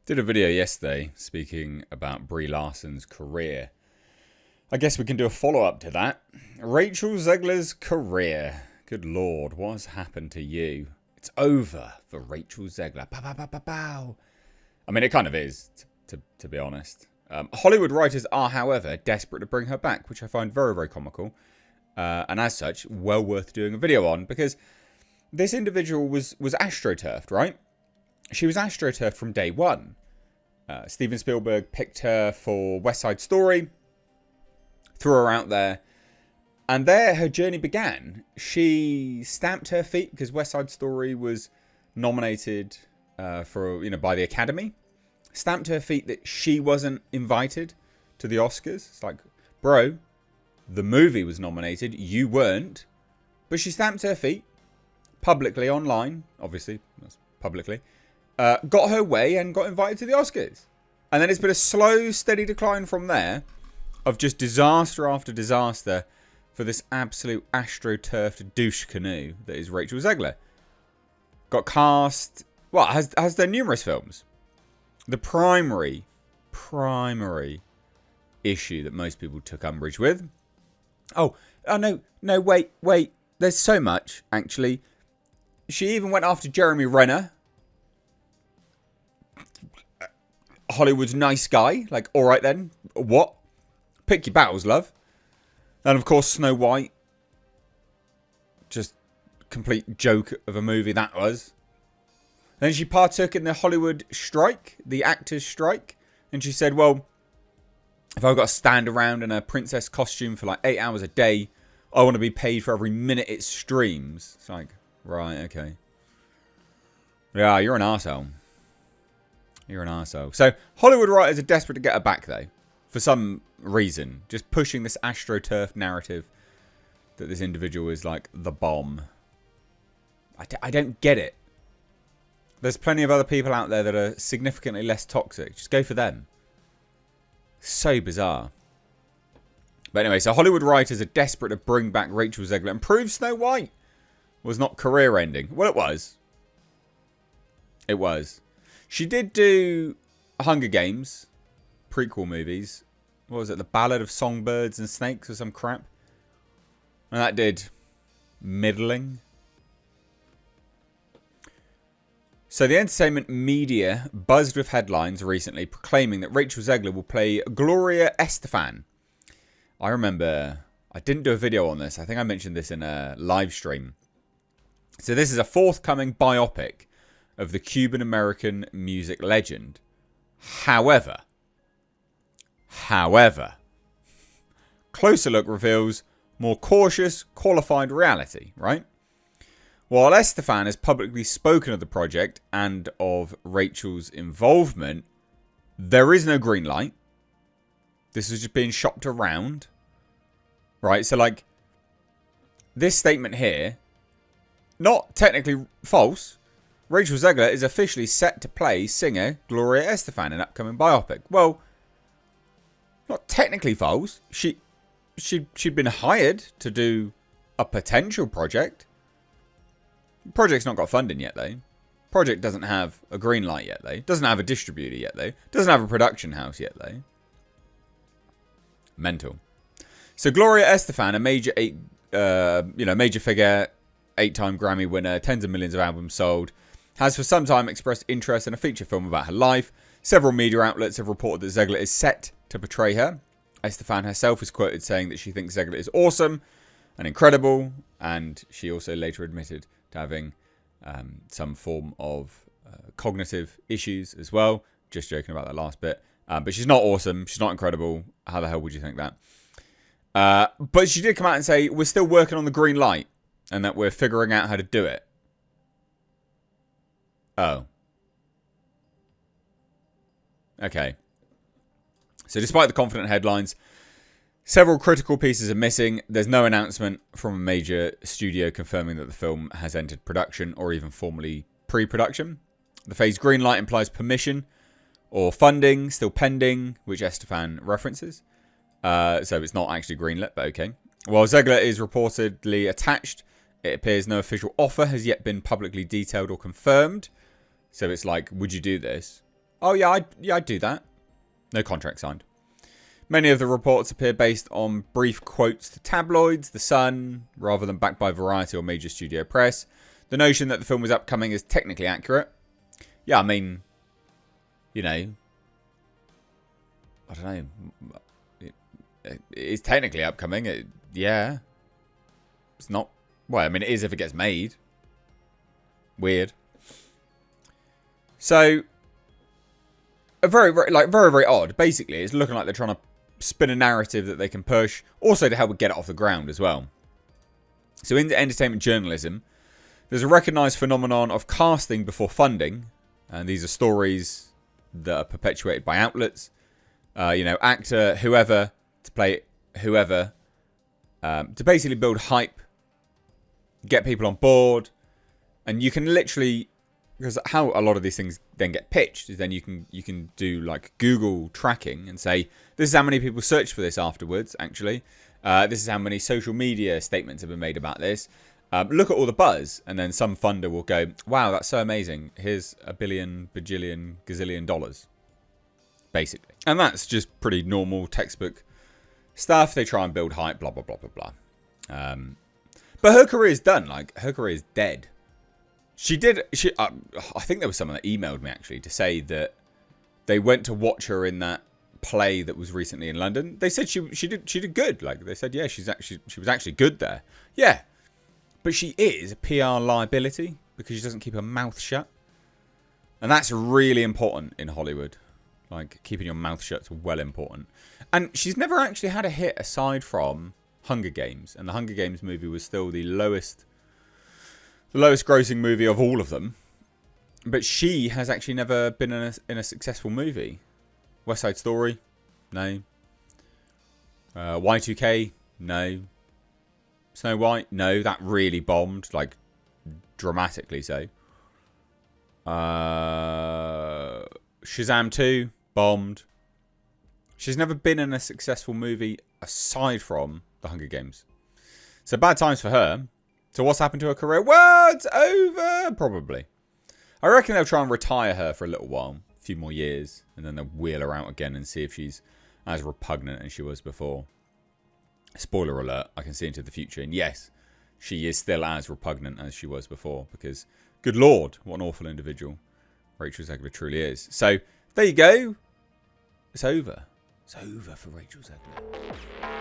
Did a video yesterday speaking about Brie Larson's career. I guess we can do a follow-up to that. Rachel Zegler's career. Good Lord, what has happened to you? It's over for Rachel Zegler. Pow, pow, pow, pow, pow. I mean, it kind of is, to be honest. Hollywood writers are, however, desperate to bring her back, which I find very, very comical. And as such, well worth doing a video on, because this individual was astroturfed, right? She was astroturfed from day one. Steven Spielberg picked her for West Side Story, threw her out there, and there her journey began. She stamped her feet because West Side Story was nominated by the Academy. Stamped her feet that she wasn't invited to the Oscars. It's like, bro, the movie was nominated, you weren't. But she stamped her feet publicly online, obviously, publicly. Got her way and got invited to the Oscars. And then it's been a slow, steady decline from there of just disaster after disaster for this absolute astroturfed douche canoe that is Rachel Zegler. Got cast, has done numerous films. The primary issue that most people took umbrage with. Oh no, wait. There's so much, actually. She even went after Jeremy Renner. Hollywood's nice guy. Like, all right then. What? Pick your battles, love. And of course, Snow White. Just complete joke of a movie that was. Then she partook in the Hollywood strike, the actors' strike. And she said, well, if I've got to stand around in a princess costume for like 8 hours a day, I want to be paid for every minute it streams. It's like, right, okay. Yeah, you're an arsehole. You're an arsehole. So, Hollywood writers are desperate to get her back, though. For some reason. Just pushing this astroturf narrative that this individual is like the bomb. I don't get it. There's plenty of other people out there that are significantly less toxic. Just go for them. So bizarre. But anyway, so Hollywood writers are desperate to bring back Rachel Zegler and prove Snow White was not career-ending. Well, it was. It was. She did do Hunger Games prequel movies. What was it? The Ballad of Songbirds and Snakes or some crap. And that did middling. So the entertainment media buzzed with headlines recently proclaiming that Rachel Zegler will play Gloria Estefan. I remember I didn't do a video on this. I think I mentioned this in a live stream. So this is a forthcoming biopic of the Cuban-American music legend. However, closer look reveals more cautious, qualified reality, right? While Estefan has publicly spoken of the project and of Rachel's involvement, there is no green light. This is just being shopped around. Right, so like, this statement here, not technically false. Rachel Zegler is officially set to play singer Gloria Estefan in an upcoming biopic. Well, not technically false. She'd been hired to do a potential project. Project's not got funding yet, though. Project doesn't have a green light yet, though. Doesn't have a distributor yet, though. Doesn't have a production house yet, though. Mental. So Gloria Estefan, a major figure, 8-time Grammy winner, tens of millions of albums sold, has for some time expressed interest in a feature film about her life. Several media outlets have reported that Zegler is set to portray her. Estefan herself is quoted saying that she thinks Zegler is awesome and incredible, and she also later admitted to having some form of cognitive issues as well. Just joking about that last bit. But she's not awesome. She's not incredible. How the hell would you think that? But she did come out and say, we're still working on the green light and that we're figuring out how to do it. Oh. Okay. So despite the confident headlines, several critical pieces are missing. There's no announcement from a major studio confirming that the film has entered production or even formally pre-production. The phrase green light implies permission or funding, still pending, which Estefan references. So it's not actually greenlit, but okay. While Zegler is reportedly attached, it appears no official offer has yet been publicly detailed or confirmed. So it's like, would you do this? Oh, yeah, I'd do that. No contract signed. Many of the reports appear based on brief quotes to tabloids, The Sun, rather than backed by Variety or major studio press. The notion that the film was upcoming is technically accurate. Yeah, I mean, you know, I don't know. It is technically upcoming. Yeah. It's not. Well, I mean, it is if it gets made. Weird. So, very, very odd. Basically, it's looking like they're trying to spin a narrative that they can push, also to help get it off the ground as well. So, in entertainment journalism, there's a recognised phenomenon of casting before funding, and these are stories that are perpetuated by outlets. Actor, whoever, to play whoever, to basically build hype, get people on board, and you can literally, because how a lot of these things then get pitched is then you can do like Google tracking and say, this is how many people searched for this afterwards, actually. This is how many social media statements have been made about this. Look at all the buzz, and then some funder will go, wow, that's so amazing. Here's $1 billion, bajillion, gazillion dollars, basically. And that's just pretty normal textbook stuff. They try and build hype, blah, blah, blah, blah, blah. But her career's done. Like, her career's dead. I think there was someone that emailed me, actually, to say that they went to watch her in that play that was recently in London. They said she did good. Like, they said, yeah, she was actually good there. Yeah. But she is a PR liability because she doesn't keep her mouth shut. And that's really important in Hollywood. Like, keeping your mouth shut is well important. And she's never actually had a hit aside from Hunger Games. And the Hunger Games movie was still the lowest grossing movie of all of them. But she has actually never been in a successful movie. West Side Story? No. Y2K? No. Snow White? No, that really bombed. Like, dramatically so. Shazam 2? Bombed. She's never been in a successful movie aside from the Hunger Games. So bad times for her. So what's happened to her career? Well, it's over. Probably. I reckon they'll try and retire her for a little while. A few more years. And then they'll wheel her out again and see if she's as repugnant as she was before. Spoiler alert. I can see into the future. And yes, she is still as repugnant as she was before. Because, good Lord, what an awful individual Rachel Zegler truly is. So, there you go. It's over. It's over for Rachel Zegler.